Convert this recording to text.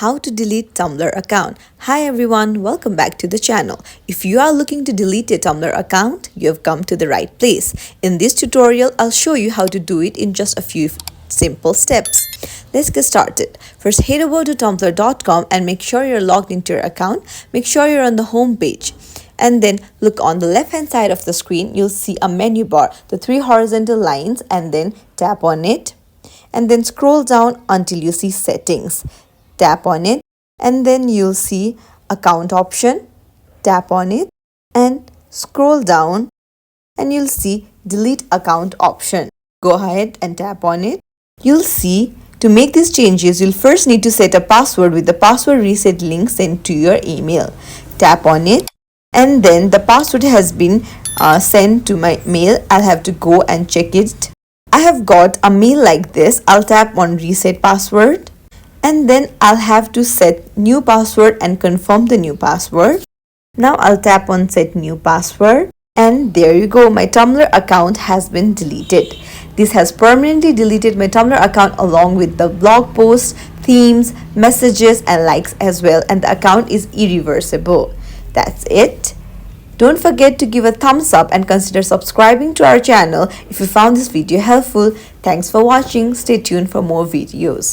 How to delete Tumblr account. Hi everyone, welcome back to the channel. If you are looking to delete your Tumblr account, you have come to the right place. In this tutorial, I'll show you how to do it in just a few simple steps. Let's get started. First, head over to tumblr.com and make sure you're logged into your account. Make sure you're on the home page. And then look on the left hand side of the screen, you'll see a menu bar, the three horizontal lines, and then tap on it. And then scroll down until you see settings. Tap on it and then you'll see account option. Tap on it and scroll down and you'll see delete account option. Go ahead and tap on it. You'll see to make these changes, you'll first need to set a password with the password reset link sent to your email. Tap on it and then the password has been sent to my mail. I'll have to go and check it. I have got a mail like this. I'll tap on reset password. And then I'll have to set new password and confirm the new password. Now I'll tap on set new password and there you go, my Tumblr account has been deleted. This has permanently deleted my Tumblr account along with the blog posts, themes, messages and likes as well, and the account is irreversible. That's it. Don't forget to give a thumbs up and consider subscribing to our channel if you found this video helpful. Thanks for watching. Stay tuned for more videos.